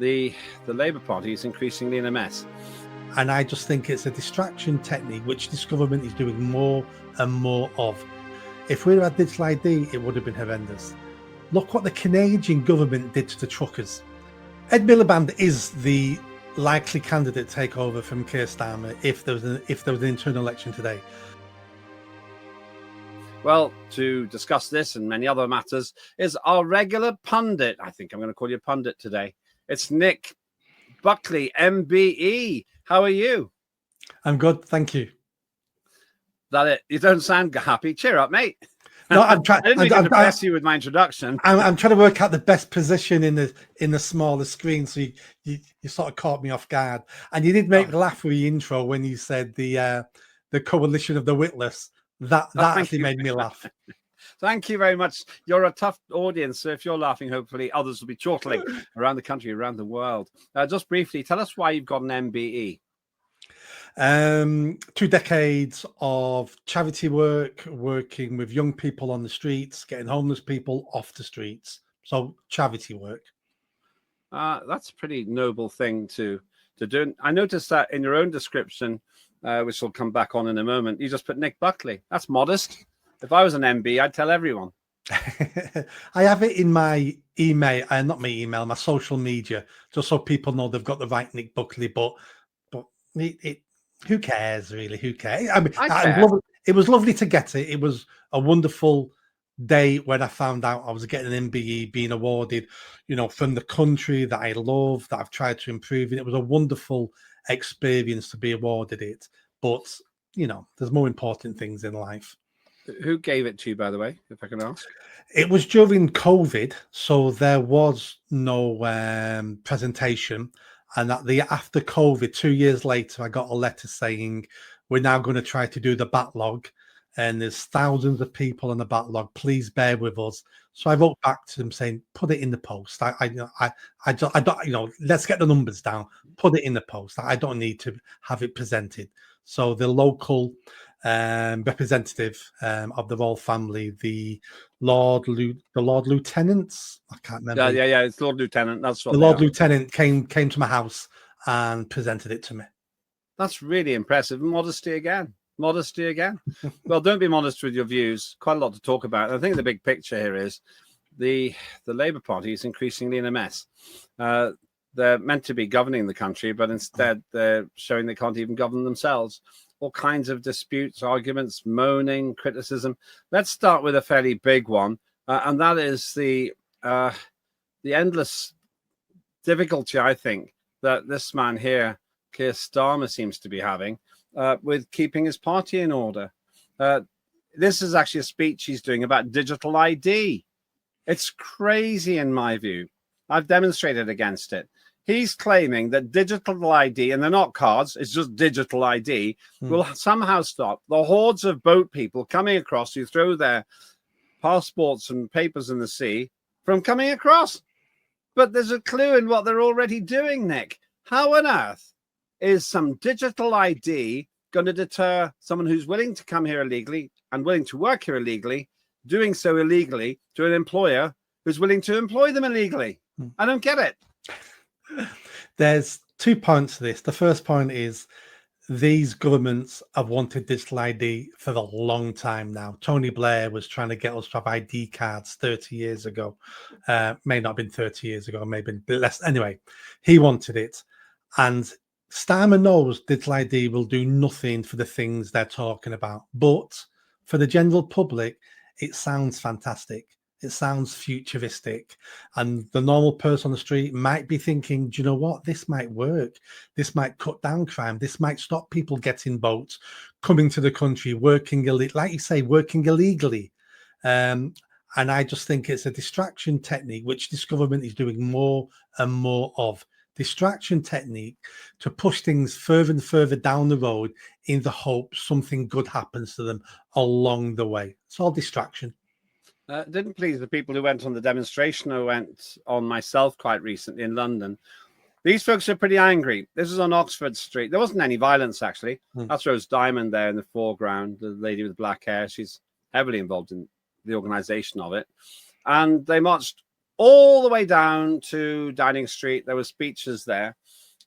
the Labour Party is increasingly in a mess. And I just think it's a distraction technique, which this government is doing more and more of. If we'd had digital ID, it would have been horrendous. Look what the Canadian government did to the truckers. Ed Miliband is the likely candidate to take over from Keir Starmer if there was an internal election today. Well, to discuss this and many other matters is our regular pundit. I think I'm going to call you pundit today. It's Nick Buckley, MBE. How are you? I'm good, thank you. That it? You don't sound happy. Cheer up, mate. No, I'm trying. I didn't mean to depress you with my introduction. I'm trying to work out the best position in the smaller screen, so you sort of caught me off guard. And you did make me laugh with the intro when you said the coalition of the witless. That actually made me laugh. Thank you very much. You're a tough audience, so if you're laughing, hopefully others will be chortling around the country, around the world. Just briefly, tell us why you've got an MBE. 2 decades of charity work, working with young people on the streets, getting homeless people off the streets. So charity work. That's a pretty noble thing to do. I noticed that in your own description, which will come back on in a moment, you just put Nick Buckley. That's modest. If I was an MB, I'd tell everyone. I have it in my email, not my email, my social media, just so people know they've got the right Nick Buckley. But who cares, really? Who cares? I mean, it was lovely to get it. It was a wonderful day when I found out I was getting an MBE being awarded, from the country that I love, that I've tried to improve. And it was a wonderful experience to be awarded it. But, there's more important things in life. Who gave it to you, by the way, if I can ask? It was during COVID, so there was no presentation. And after COVID, 2 years later, I got a letter saying, we're now going to try to do the backlog. And there's thousands of people on the backlog. Please bear with us. So I wrote back to them saying, put it in the post. I don't, let's get the numbers down. Put it in the post. I don't need to have it presented. So the local representative of the royal family, the Lord Lieutenants, I can't remember. Yeah, it's Lord Lieutenant. That's what the Lord Lieutenant came to my house and presented it to me. That's really impressive. Modesty again. Well, don't be modest with your views. Quite a lot to talk about. I think the big picture here is the Labour Party is increasingly in a mess. They're meant to be governing the country, but instead they're showing they can't even govern themselves. All kinds of disputes, arguments, moaning, criticism. Let's start with a fairly big one, and that is the endless difficulty, I think, that this man here, Keir Starmer, seems to be having with keeping his party in order. This is actually a speech he's doing about digital ID. It's crazy in my view. I've demonstrated against it. He's claiming that digital ID, and they're not cards, it's just digital ID, will somehow stop the hordes of boat people coming across who throw their passports and papers in the sea from coming across. But there's a clue in what they're already doing, Nick. How on earth is some digital ID going to deter someone who's willing to come here illegally and willing to work here illegally, doing so illegally to an employer who's willing to employ them illegally? I don't get it. There's 2 points to this. The first point is these governments have wanted digital ID for a long time now. Tony Blair was trying to get us to have ID cards 30 years ago. May not have been 30 years ago, maybe less. Anyway, he wanted it. And Starmer knows digital ID will do nothing for the things they're talking about. But for the general public, it sounds fantastic. It sounds futuristic, and the normal person on the street might be thinking, do you know what? This might work. This might cut down crime. This might stop people getting boats, coming to the country, working like you say, working illegally. And I just think it's a distraction technique, which this government is doing more and more of. Distraction technique to push things further and further down the road in the hope something good happens to them along the way. It's all distraction. Didn't please the people who went on the demonstration. I went on myself quite recently in London. These folks are pretty angry. This is on Oxford Street. There wasn't any violence, actually. That's Rose Diamond there in the foreground, the lady with black hair. She's heavily involved in the organization of it. And they marched all the way down to Downing Street. There were speeches there,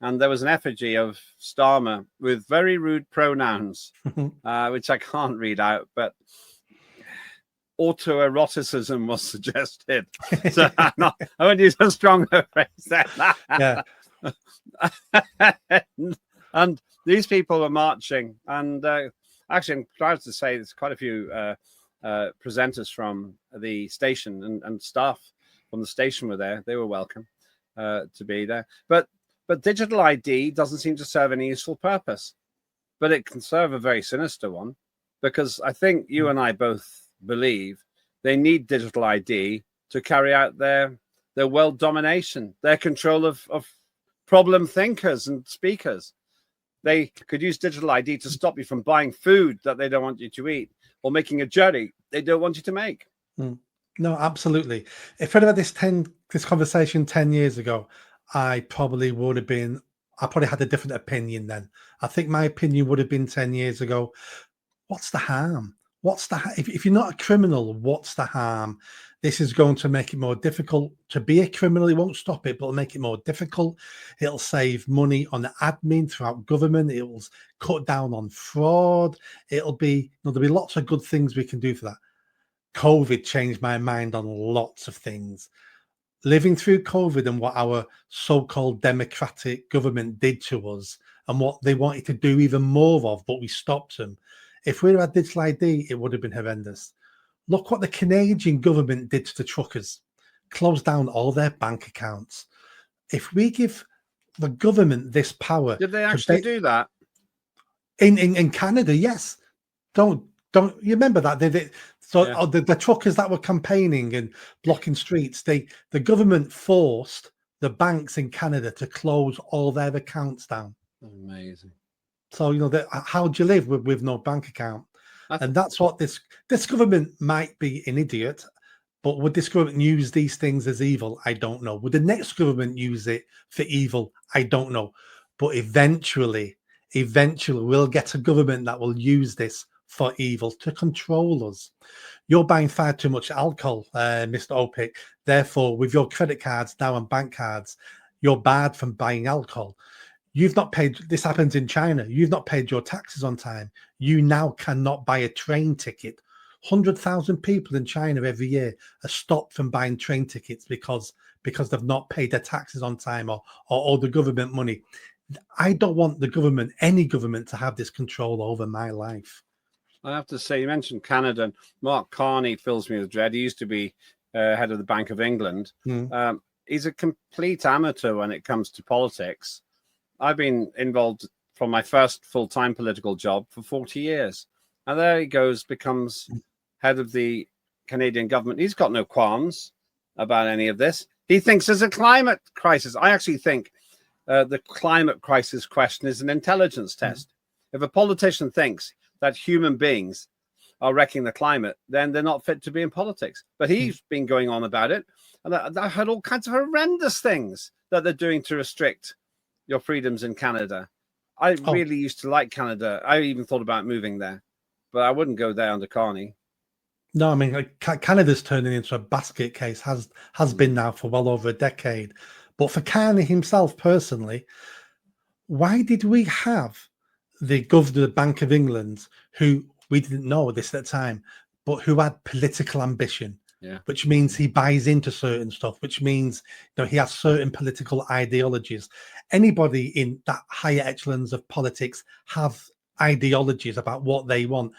and there was an effigy of Starmer with very rude pronouns, which I can't read out, but autoeroticism was suggested. So I won't use a stronger phrase than that. Yeah. And these people were marching, and actually, I'm proud to say there's quite a few presenters from the station and staff from the station were there. They were welcome to be there. But digital ID doesn't seem to serve any useful purpose, but it can serve a very sinister one, because I think you and I both believe they need digital ID to carry out their world domination, their control of problem thinkers and speakers. They could use digital ID to stop you from buying food that they don't want you to eat, or making a journey they don't want you to make. No, absolutely. If I'd had this conversation 10 years ago, I probably had a different opinion then. I think my opinion would have been 10 years ago, what's the harm? If you're not a criminal, what's the harm? This is going to make it more difficult to be a criminal. It won't stop it, but it'll make it more difficult. It'll save money on the admin throughout government. It will cut down on fraud. There'll be lots of good things we can do for that. COVID changed my mind on lots of things. Living through COVID and what our so-called democratic government did to us, and what they wanted to do even more of, but we stopped them. If we'd had digital ID, it would have been horrendous. Look what the Canadian government did to the truckers. Closed down all their bank accounts. If we give the government this power... Did they actually do that? In Canada, yes. Don't you remember that? The truckers that were campaigning and blocking streets, the government forced the banks in Canada to close all their accounts down. Amazing. So, how do you live with no bank account? And that's what this government might be an idiot, but would this government use these things as evil? I don't know. Would the next government use it for evil? I don't know. But eventually we'll get a government that will use this for evil to control us. You're buying far too much alcohol, Mr. Opic. Therefore, with your credit cards now and bank cards, you're barred from buying alcohol. You've not paid, this happens in China, you've not paid your taxes on time. You now cannot buy a train ticket. 100,000 people in China every year are stopped from buying train tickets because they've not paid their taxes on time or the government money. I don't want any government to have this control over my life. I have to say, you mentioned Canada. Mark Carney fills me with dread. He used to be head of the Bank of England. He's a complete amateur when it comes to politics. I've been involved from my first full-time political job for 40 years. And there he goes, becomes head of the Canadian government. He's got no qualms about any of this. He thinks there's a climate crisis. I actually think the climate crisis question is an intelligence test. If a politician thinks that human beings are wrecking the climate, then they're not fit to be in politics. But he's been going on about it. And I've heard all kinds of horrendous things that they're doing to restrict your freedoms in Canada. I really used to like Canada. I even thought about moving there, but I wouldn't go there under Carney. No, I mean, Canada's turning into a basket case, has been now for well over a decade. But for Carney himself personally, why did we have the governor of the Bank of England, who we didn't know this at the time, but who had political ambition? Yeah. Which means he buys into certain stuff, which means he has certain political ideologies. Anybody in that higher echelons of politics have ideologies about what they want.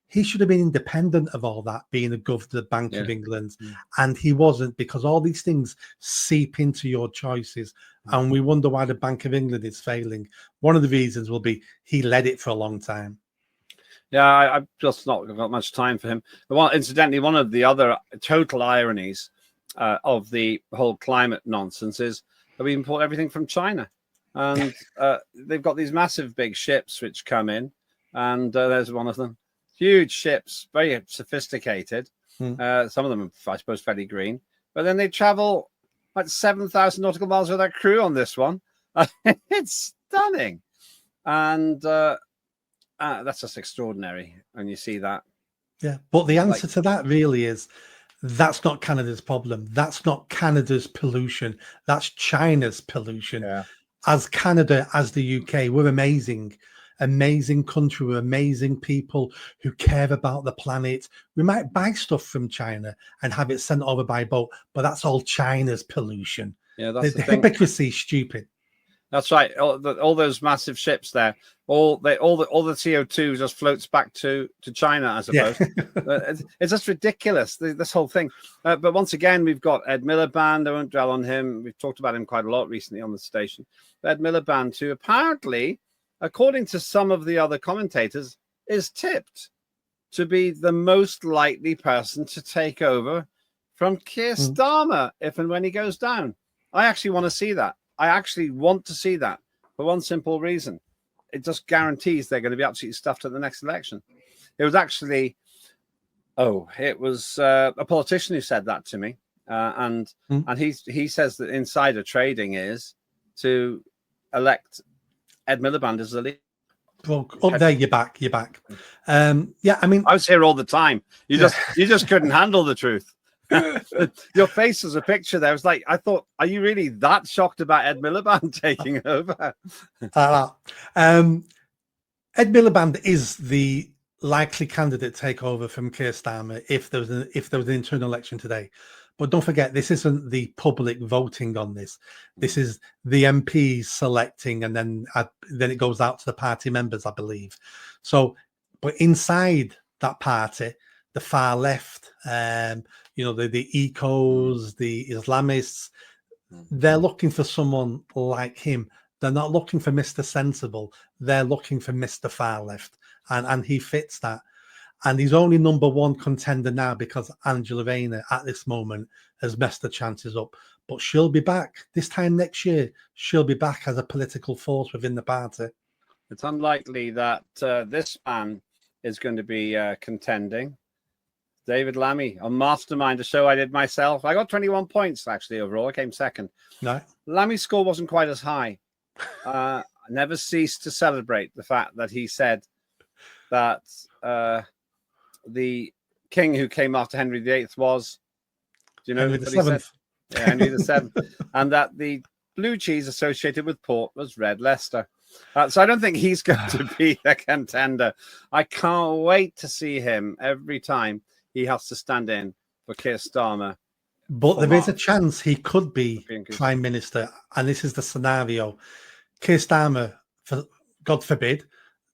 He should have been independent of all that, being a governor of the Bank of England. And he wasn't, because all these things seep into your choices. And we wonder why the Bank of England is failing. One of the reasons will be he led it for a long time. Yeah, I've just not got much time for him. But incidentally, one of the other total ironies of the whole climate nonsense is that we import everything from China. And they've got these massive big ships which come in. And there's one of them. Huge ships, very sophisticated. Some of them, I suppose, fairly green. But then they travel like 7,000 nautical miles with their crew on this one. It's stunning. And that's just extraordinary when you see that. Yeah, but the answer to that really is That's not Canada's problem. That's not Canada's pollution. That's China's pollution. Yeah. As Canada, as the UK, we're amazing, amazing country. We're amazing people who care about the planet. We might buy stuff from China and have it sent over by boat, but that's all China's pollution. Yeah, that's The the thing. hypocrisy is stupid. That's right. All those massive ships there, all the CO2 just floats back to China, I suppose. Yeah. It's just ridiculous, this whole thing. But once again, we've got Ed Miliband. I won't dwell on him. We've talked about him quite a lot recently on the station. Ed Miliband, who apparently, according to some of the other commentators, is tipped to be the most likely person to take over from Keir Starmer if and when he goes down. I actually want to see that. I actually want to see that for one simple reason. It just guarantees they're going to be absolutely stuffed at the next election. It was actually, it was a politician who said that to me. And he says that insider trading is to elect Ed Miliband as the leader. Well, up there, you're back. Yeah, I mean, I was here all the time. You just couldn't handle the truth. Your face was a picture there. It was like, I thought, are you really that shocked about Ed Miliband taking over? Ed Miliband is the likely candidate to take over from Keir Starmer if there was an internal election today. But don't forget, this isn't the public voting on this. This is the MPs selecting, and then it goes out to the party members, I believe. So, but inside that party, the far left, the ecos, the Islamists, they're looking for someone like him. They're not looking for Mr. Sensible. They're looking for Mr. Far Left, and he fits that. And he's only number one contender now because Angela Rayner at this moment has messed the chances up. But she'll be back this time next year. She'll be back as a political force within the party. It's unlikely that this man is going to be contending. David Lammy on Mastermind, a show I did myself. I got 21 points actually overall. I came second. No, Lammy's score wasn't quite as high. I never ceased to celebrate the fact that he said that the king who came after Henry VIII was, do you know Henry what he said? Yeah, Henry VII, and that the blue cheese associated with port was red Leicester. So I don't think he's going to be a contender. I can't wait to see him every time he has to stand in for Keir Starmer. But there is a chance he could be Prime Minister, and this is the scenario. Keir Starmer, God forbid,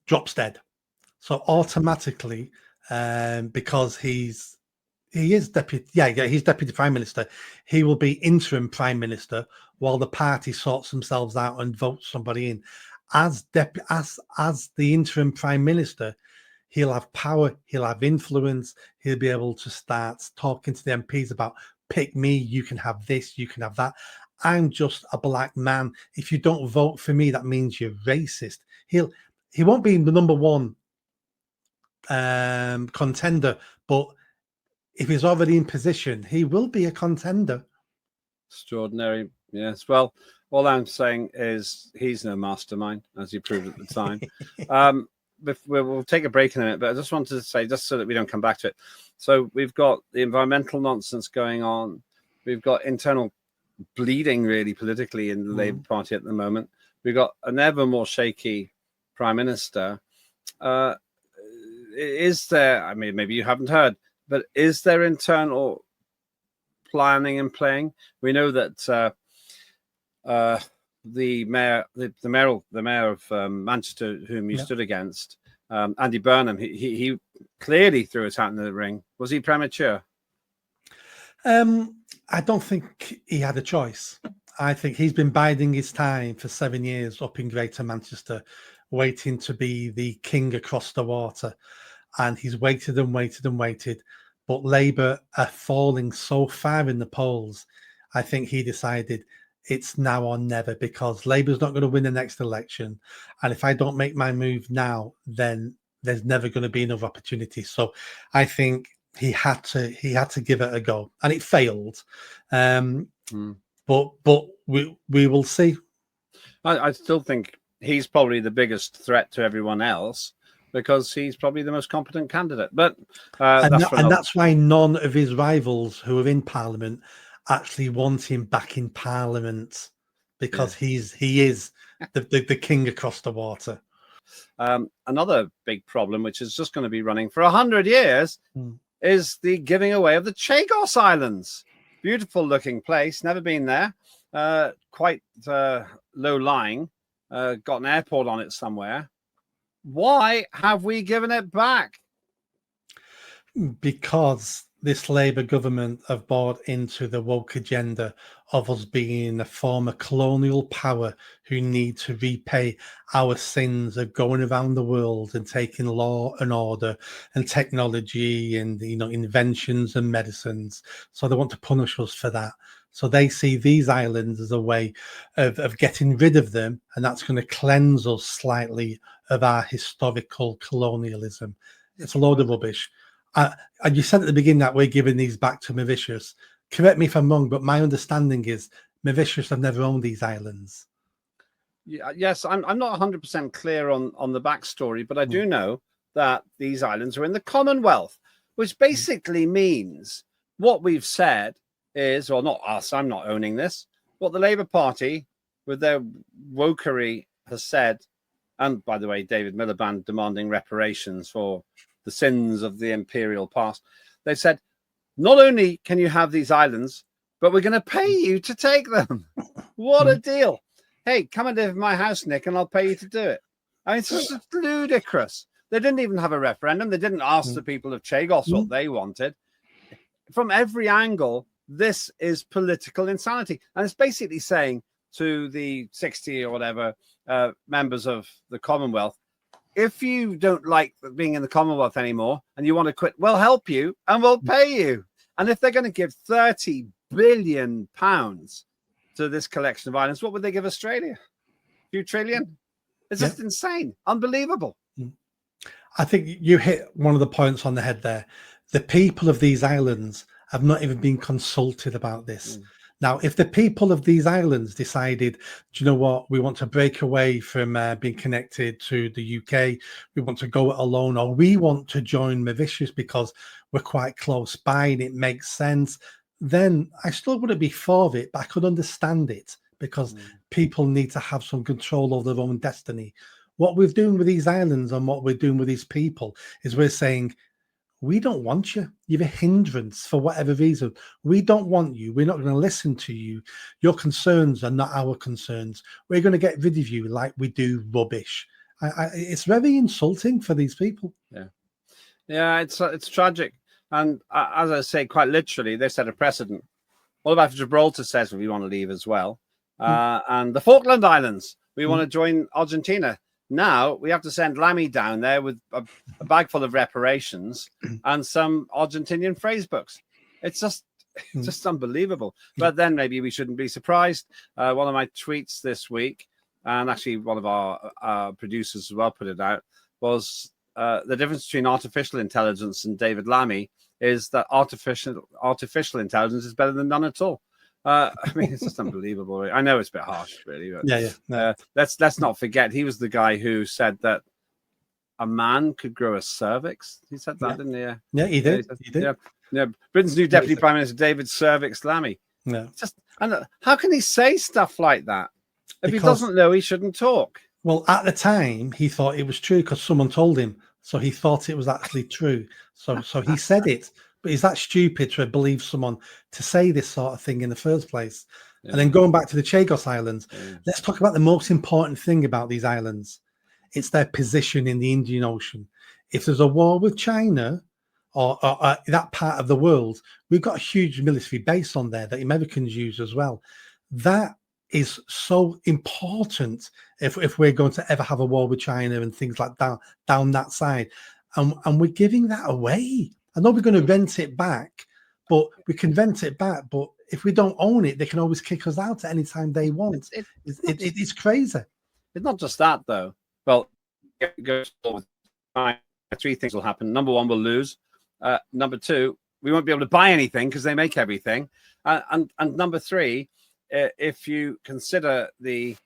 drops dead. So automatically, because he is deputy, he's deputy prime minister, he will be interim prime minister while the party sorts themselves out and votes somebody in. As the interim prime minister, he'll have power, he'll have influence, he'll be able to start talking to the MPs about, pick me, you can have this, you can have that. I'm just a black man. If you don't vote for me, that means you're racist. He won't be the number one contender, but if he's already in position, he will be a contender. Extraordinary. Yes. Well, all I'm saying is he's no mastermind, as he proved at the time. We'll take a break in a minute, but I just wanted to say, just so that we don't come back to it. So we've got the environmental nonsense going on. We've got internal bleeding, really, politically in the Labour Party at the moment. We've got an ever more shaky prime minister. Is there, I mean, maybe you haven't heard, but is there internal planning and playing? We know that the mayor of Manchester, whom you stood against, Andy Burnham, he clearly threw his hat in the ring. Was he premature? I don't think he had a choice. I think he's been biding his time for 7 years up in Greater Manchester, waiting to be the king across the water. And he's waited and waited and waited. But Labour are falling so far in the polls. I think he decided it's now or never, because Labour's not going to win the next election. And if I don't make my move now, then there's never going to be another opportunity. So I think he had to give it a go, and it failed. But we will see. I still think he's probably the biggest threat to everyone else. because he's probably the most competent candidate. But that's why none of his rivals who are in Parliament actually want him back in Parliament, because he is the king across the water. Another big problem, which is just going to be running for 100 years, is the giving away of the Chagos Islands. Beautiful looking place, never been there. Quite low lying, got an airport on it somewhere. Why have we given it back? Because this Labour government have bought into the woke agenda of us being a former colonial power who need to repay our sins of going around the world and taking law and order and technology and inventions and medicines. So they want to punish us for that. So they see these islands as a way of getting rid of them, and that's going to cleanse us slightly of our historical colonialism. It's a load of rubbish. And you said at the beginning that we're giving these back to Mauritius. Correct me if I'm wrong, but my understanding is Mauritius have never owned these islands. Yes, I'm not 100% clear on the backstory, but I do know that these islands are in the Commonwealth, which basically means what we've said is, or not us, I'm not owning this, what the Labour Party, with their wokery, has said, and by the way, David Miliband demanding reparations for the sins of the imperial past. They've said, not only can you have these islands, but we're going to pay you to take them. What a deal. Hey, come and live in my house, Nick, and I'll pay you to do it. I mean, it's just ludicrous. They didn't even have a referendum. They didn't ask the people of Chagos what they wanted. From every angle, this is political insanity. And it's basically saying to the 60 or whatever members of the Commonwealth, if you don't like being in the Commonwealth anymore and you want to quit, we'll help you and we'll pay you. And if they're going to give £30 billion to this collection of islands, what would they give Australia? A few trillion? It's just insane. Unbelievable. I think you hit one of the points on the head there. The people of these islands have not even been consulted about this. Now, if the people of these islands decided, do you know what, we want to break away from being connected to the UK, we want to go it alone, or we want to join Mauritius because we're quite close by and it makes sense, then I still wouldn't be for it, but I could understand it, because people need to have some control of their own destiny. What we're doing with these islands and what we're doing with these people is we're saying, we don't want you. You're a hindrance for whatever reason. We don't want you. We're not going to listen to you. Your concerns are not our concerns. We're going to get rid of you like we do rubbish. It's very insulting for these people. Yeah, it's tragic. And as I say, quite literally, they set a precedent. What about Gibraltar says we want to leave as well? And the Falkland Islands, we want to join Argentina. Now we have to send Lamy down there with a bag full of reparations and some Argentinian phrase books. It's just unbelievable. But then maybe we shouldn't be surprised. One of my tweets this week, and actually one of our producers as well put it out, was the difference between artificial intelligence and David Lamy is that artificial intelligence is better than none at all. I mean, it's just unbelievable. I know it's a bit harsh, really, but let's not forget he was the guy who said that a man could grow a cervix. He said that, didn't he? Yeah, he did. He did. Yeah. Britain's new Deputy Prime Minister, David Cervix Lamy. Yeah. And how can he say stuff like that? If he doesn't know, he shouldn't talk. Well, at the time, he thought it was true because someone told him. So he thought it was actually true. So he said it. But is that stupid to believe someone to say this sort of thing in the first place? Yeah. And then going back to the Chagos Islands, let's talk about the most important thing about these islands. It's their position in the Indian Ocean. If there's a war with China or that part of the world, we've got a huge military base on there that Americans use as well. That is so important if we're going to ever have a war with China and things like that down that side. And we're giving that away. I know we're going to rent it back, but we can rent it back. But if we don't own it, they can always kick us out at any time they want. It's crazy. It's not just that, though. Well, it goes forward. Three things will happen. Number one, we'll lose. Number two, we won't be able to buy anything because they make everything. And number three, if you consider the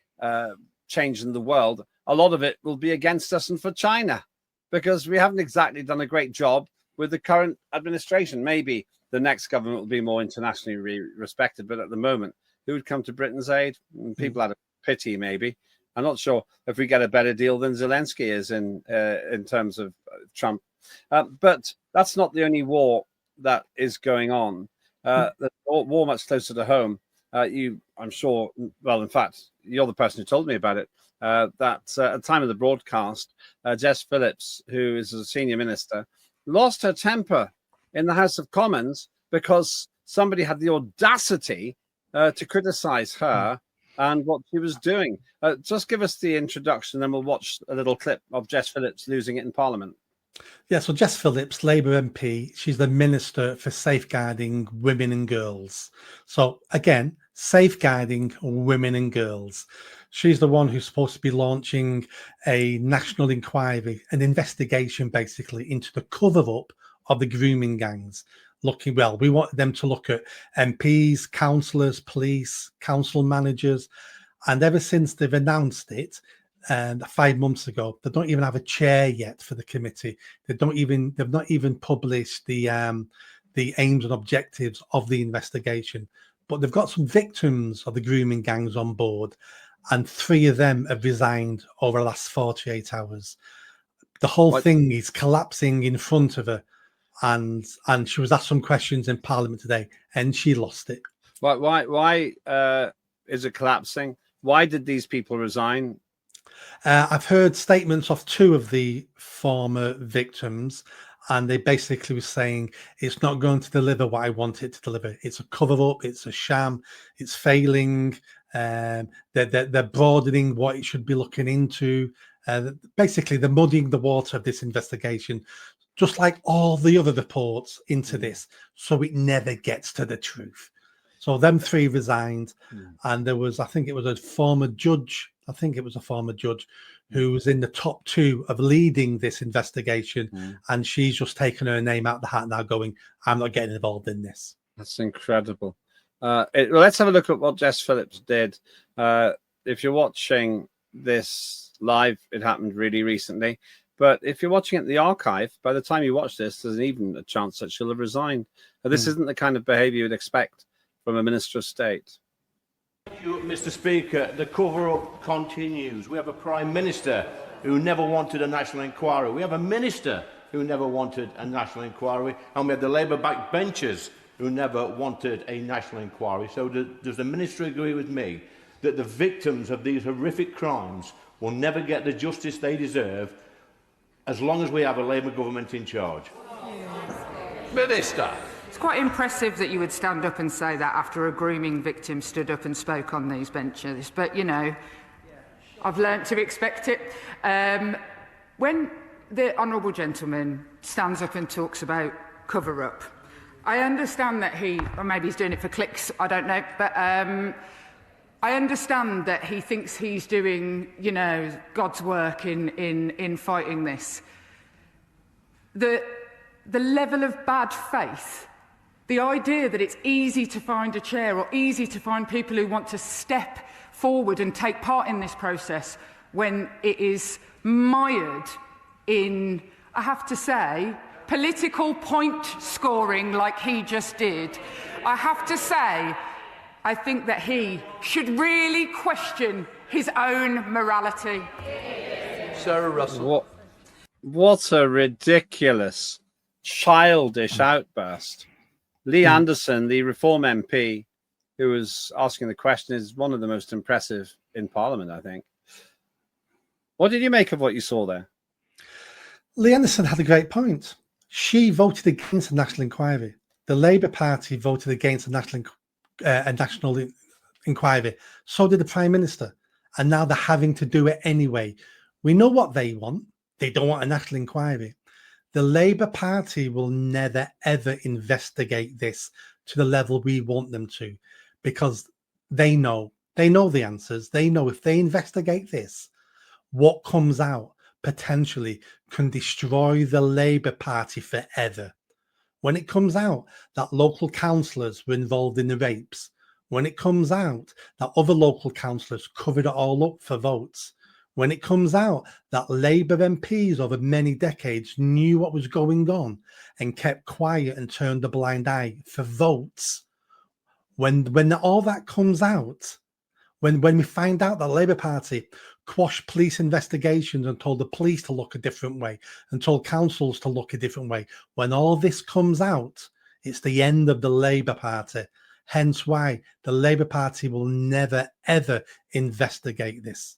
change in the world, a lot of it will be against us and for China. because we haven't exactly done a great job with the current administration. Maybe the next government will be more internationally respected, but at the moment, who would come to Britain's aid? People out of pity, maybe. I'm not sure if we get a better deal than Zelensky is in terms of Trump. But that's not the only war that is going on. The war much closer to home. I'm sure, well, in fact, you're the person who told me about it, that at the time of the broadcast, Jess Phillips, who is a senior minister, lost her temper in the House of Commons because somebody had the audacity to criticize her and what she was doing. Just give us the introduction, then we'll watch a little clip of Jess Phillips losing it in Parliament. Yeah, so Jess Phillips, Labour MP, she's the Minister for Safeguarding Women and Girls. So again, safeguarding women and girls. She's the one who's supposed to be launching a national inquiry, an investigation basically into the cover-up of the grooming gangs. We want them to look at MPs, councillors, police, council managers. And ever since they've announced it, and 5 months ago, they don't even have a chair yet for the committee. They've not even published the aims and objectives of the investigation. But they've got some victims of the grooming gangs on board, and 3 of them have resigned over the last 48 hours. The whole thing is collapsing in front of her, and she was asked some questions in Parliament today, and she lost it. Why is it collapsing? Why did these people resign? I've heard statements of 2 of the former victims, and they basically were saying it's not going to deliver what I want it to deliver. It's a cover-up, it's a sham, it's failing. They're broadening what it should be looking into. Basically, they're muddying the water of this investigation, just like all the other reports into this, so it never gets to the truth. So them 3 resigned, and there was, I think it was a former judge who was in the top 2 of leading this investigation, and she's just taken her name out the hat now, going, I'm not getting involved in this. That's incredible. Let's have a look at what Jess Phillips did. If you're watching this live, it happened really recently. But if you're watching it in the archive, by the time you watch this, there's even a chance that she'll have resigned. This isn't the kind of behaviour you'd expect from a Minister of State. Thank you, Mr. Speaker. The cover-up continues. We have a Prime Minister who never wanted a national inquiry. We have a Minister who never wanted a national inquiry. And we have the Labour backbenchers who never wanted a national inquiry. So does the Minister agree with me that the victims of these horrific crimes will never get the justice they deserve as long as we have a Labour government in charge? Minister. It's quite impressive that you would stand up and say that after a grooming victim stood up and spoke on these benches. But, you know, I've learnt to expect it. When the honourable gentleman stands up and talks about cover-up, I understand that or maybe he's doing it for clicks, I don't know, but I understand that he thinks he's doing, you know, God's work in fighting this. The level of bad faith, the idea that it's easy to find a chair or easy to find people who want to step forward and take part in this process when it is mired in, I have to say, political point scoring like he just did. I have to say, I think that he should really question his own morality. Sarah Russell. What a ridiculous, childish outburst. Lee Anderson, the Reform MP, who was asking the question, is one of the most impressive in Parliament, I think. What did you make of what you saw there? Lee Anderson had a great point. She voted against a national inquiry. The Labour Party voted against a national inquiry. So did the Prime Minister. And now they're having to do it anyway. We know what they want. They don't want a national inquiry. The Labour Party will never, ever investigate this to the level we want them to, because they know the answers. They know if they investigate this, what comes out potentially can destroy the Labour Party forever. When it comes out that local councillors were involved in the rapes, when it comes out that other local councillors covered it all up for votes, when it comes out that Labour MPs over many decades knew what was going on and kept quiet and turned a blind eye for votes, when all that comes out, when we find out that Labour Party quashed police investigations and told the police to look a different way and told councils to look a different way, when all this comes out, it's the end of the Labour Party. Hence why the Labour Party will never, ever investigate this.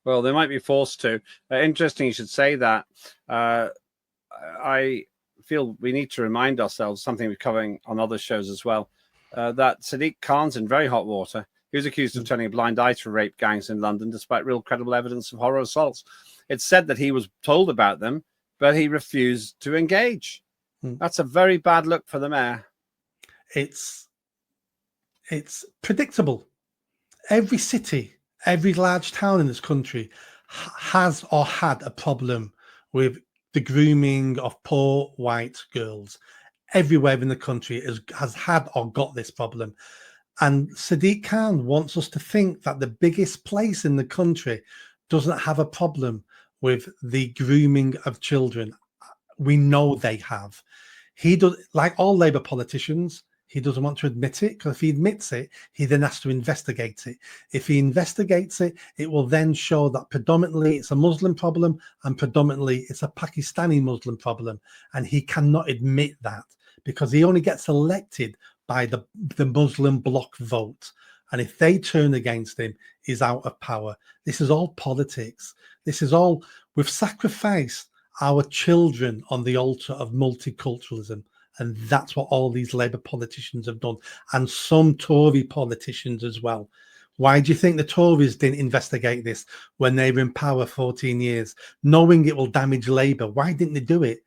Well, they might be forced to. Interesting you should say that. I feel we need to remind ourselves, something we're covering on other shows as well, that Sadiq Khan's in very hot water. He was accused of turning a blind eye to rape gangs in London, despite real credible evidence of horror assaults. It's said that he was told about them, but he refused to engage. That's a very bad look for the mayor. It's predictable. Every city, every large town in this country has or had a problem with the grooming of poor white girls. Everywhere in the country has had or got this problem. And Sadiq Khan wants us to think that the biggest place in the country doesn't have a problem with the grooming of children. We know they have. He does, like all Labour politicians, he doesn't want to admit it, because if he admits it, he then has to investigate it. If he investigates it, it will then show that predominantly it's a Muslim problem and predominantly it's a Pakistani Muslim problem. And he cannot admit that because he only gets elected by the Muslim bloc vote. And if they turn against him, he's out of power. This is all politics. This is all, we've sacrificed our children on the altar of multiculturalism. And that's what all these Labour politicians have done. And some Tory politicians as well. Why do you think the Tories didn't investigate this when they were in power 14 years, knowing it will damage Labour? Why didn't they do it?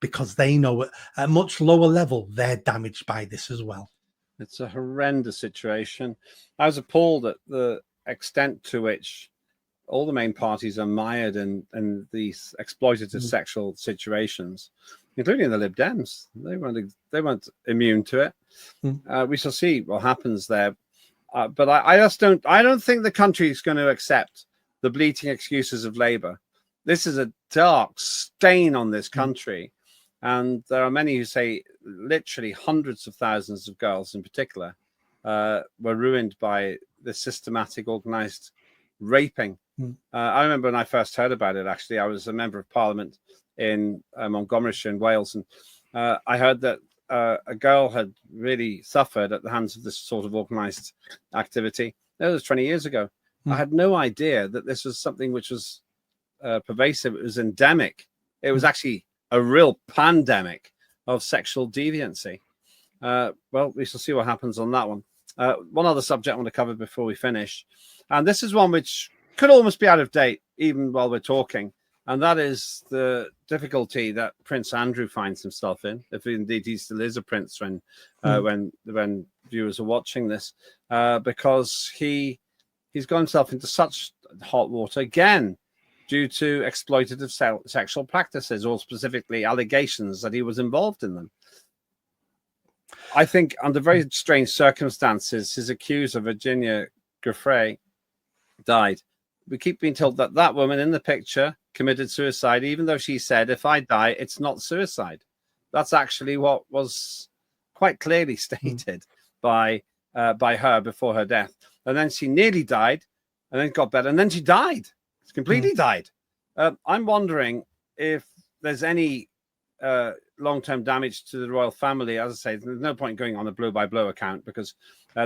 Because they know at a much lower level, they're damaged by this as well. It's a horrendous situation. I was appalled at the extent to which all the main parties are mired in these exploitative sexual situations, including the Lib Dems. They weren't immune to it. We shall see what happens there. But I don't think the country is going to accept the bleating excuses of Labour. This is a dark stain on this country. And there are many who say literally hundreds of thousands of girls in particular were ruined by this systematic organized raping. I remember when I first heard about it, actually, I was a member of parliament in Montgomeryshire in Wales. And I heard that a girl had really suffered at the hands of this sort of organized activity. That was 20 years ago. I had no idea that this was something which was pervasive. It was endemic. It was actually a real pandemic of sexual deviancy. Well, we shall see what happens on that one. One other subject I want to cover before we finish, and this is one which could almost be out of date even while we're talking, and that is the difficulty that Prince Andrew finds himself in, if indeed he still is a prince when viewers are watching this, because he's got himself into such hot water again due to exploitative sexual practices, or specifically allegations that he was involved in them. I think under very strange circumstances, his accuser, Virginia Giuffre, died. We keep being told that that woman in the picture committed suicide, even though she said, if I die, it's not suicide. That's actually what was quite clearly stated by her before her death. And then she nearly died, and then got better, and then she died. Completely died. I'm wondering if there's any long-term damage to the royal family. As I say, there's no point going on a blow-by-blow account, because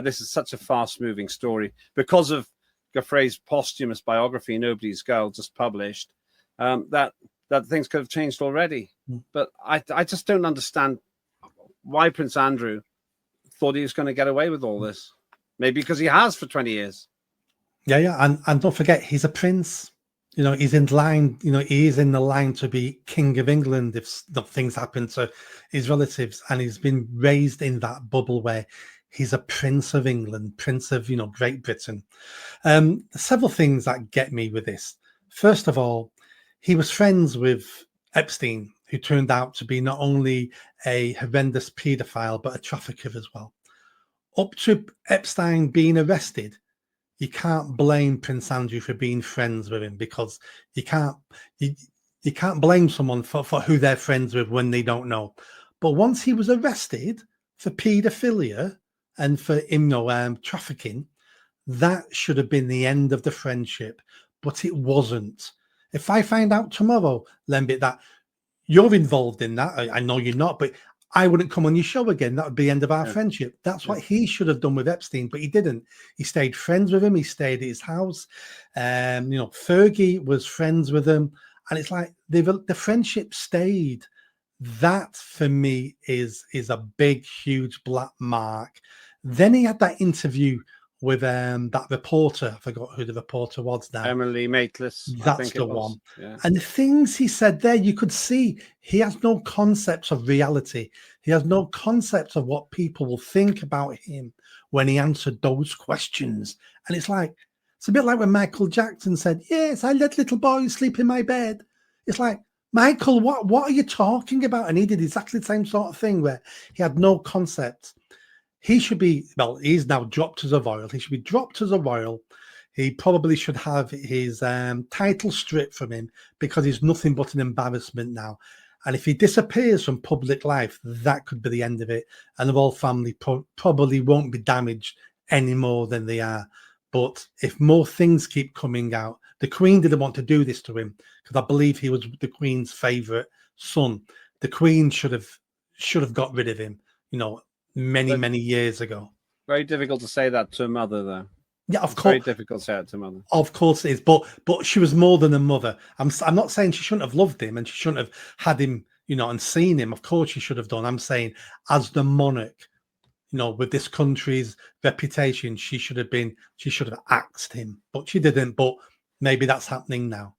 this is such a fast-moving story. Because of Giuffre's posthumous biography, Nobody's Girl, just published, that things could have changed already. But I just don't understand why Prince Andrew thought he was going to get away with all this. Maybe because he has for 20 years. Yeah. And don't forget, he's a prince. You know, he's in line, he is in the line to be King of England if the things happen to his relatives. And he's been raised in that bubble where he's a Prince of England, Prince of, Great Britain. Several things that get me with this. First of all, he was friends with Epstein, who turned out to be not only a horrendous paedophile, but a trafficker as well. Up to Epstein being arrested, you can't blame Prince Andrew for being friends with him, because you can't you can't blame someone for who they're friends with when they don't know. But once he was arrested for paedophilia and for trafficking, that should have been the end of the friendship, but it wasn't. If I find out tomorrow, Lembit, that you're involved in that, I know you're not, but I wouldn't come on your show again. That would be the end of our friendship. That's what he should have done with Epstein, but he didn't. He stayed friends with him. He stayed at his house. Fergie was friends with him, and it's like the friendship stayed. That for me is a big, huge black mark. Then he had that interview with that reporter. I forgot who the reporter was now. Emily Maitlis. That's the one. Yeah. And the things he said there, you could see he has no concepts of reality. He has no concepts of what people will think about him when he answered those questions. And it's a bit like when Michael Jackson said, "Yes, I let little boys sleep in my bed." It's like, Michael, what are you talking about? And he did exactly the same sort of thing where he had no concept. He should be, well, he's now dropped as a royal. He should be dropped as a royal. He probably should have his title stripped from him, because he's nothing but an embarrassment now. And if he disappears from public life, that could be the end of it. And the royal family probably won't be damaged any more than they are. But if more things keep coming out, the Queen didn't want to do this to him, because I believe he was the Queen's favourite son. The Queen should have got rid of him, many years ago. Very difficult to say that to a mother, though. Yeah, of course. Very difficult to say that to a mother. Of course it is, but she was more than a mother. I'm not saying she shouldn't have loved him and she shouldn't have had him, and seen him. Of course she should have done. I'm saying, as the monarch, with this country's reputation, she should have axed him, but she didn't. But maybe that's happening now.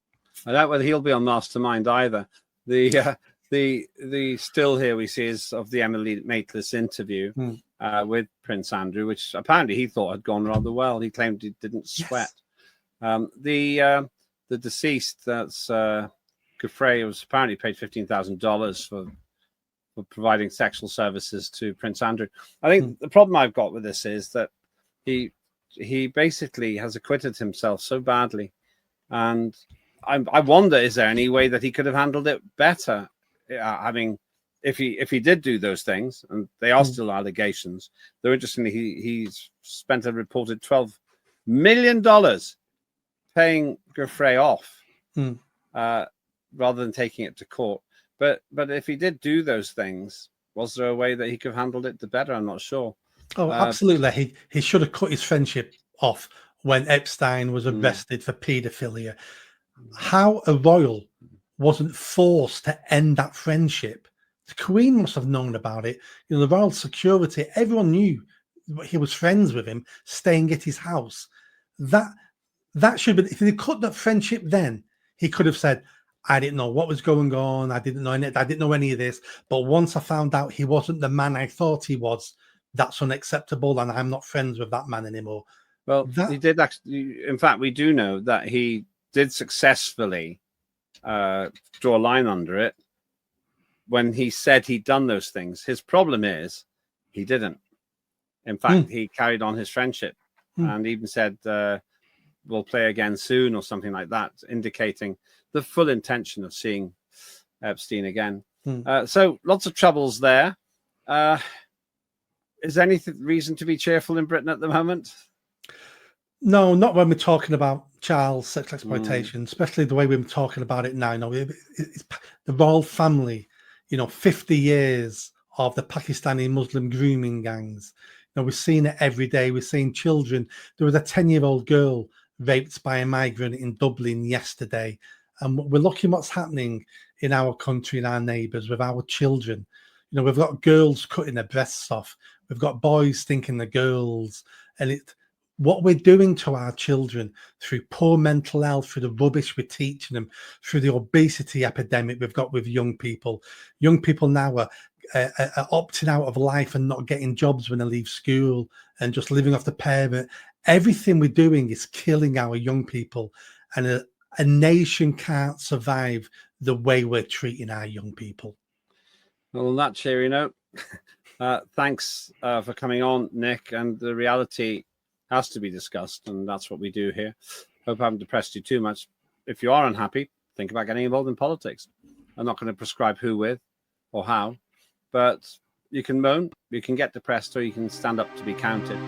I doubt whether he'll be on Mastermind either. The still here we see is of the Emily Maitlis interview with Prince Andrew, which apparently he thought had gone rather well. He claimed he didn't sweat. Yes. The deceased, that's Giuffre, was apparently paid $15,000 for providing sexual services to Prince Andrew. I think the problem I've got with this is that he basically has acquitted himself so badly, and I wonder, is there any way that he could have handled it better? If he did do those things, and they are still allegations, though interestingly, he's spent a reported $12 million paying Giuffre off rather than taking it to court. But if he did do those things, was there a way that he could have handled it better? I'm not sure. Oh, absolutely. He should have cut his friendship off when Epstein was arrested for paedophilia. How a royal wasn't forced to end that friendship. The Queen must have known about it. The royal security, everyone knew he was friends with him, staying at his house. That should have been, if he cut that friendship then, he could have said, I didn't know what was going on. I didn't know any of this. But once I found out he wasn't the man I thought he was, that's unacceptable, and I'm not friends with that man anymore. Well, he did actually. In fact, we do know that he did successfully draw a line under it when he said he'd done those things. His problem is he didn't. In fact, he carried on his friendship and even said, we'll play again soon or something like that, indicating the full intention of seeing Epstein again. So lots of troubles there. Is there any reason to be cheerful in Britain at the moment? No, not when we're talking about child sex exploitation, especially the way we're talking about it now. It's the royal family, 50 years of the Pakistani Muslim grooming gangs. We're seeing it every day. We're seeing children. There was a 10-year-old girl raped by a migrant in Dublin yesterday. And we're looking what's happening in our country and our neighbours with our children. We've got girls cutting their breasts off. We've got boys thinking they're girls. And what we're doing to our children through poor mental health, through the rubbish we're teaching them, through the obesity epidemic we've got with young people. Young people now are opting out of life and not getting jobs when they leave school and just living off the parent. Everything we're doing is killing our young people. And a nation can't survive the way we're treating our young people. Well, on that cheery note, thanks for coming on, Nick. And the reality has to be discussed, and that's what we do here. Hope I haven't depressed you too much. If you are unhappy, think about getting involved in politics. I'm not going to prescribe who with or how, but you can moan, you can get depressed, or you can stand up to be counted.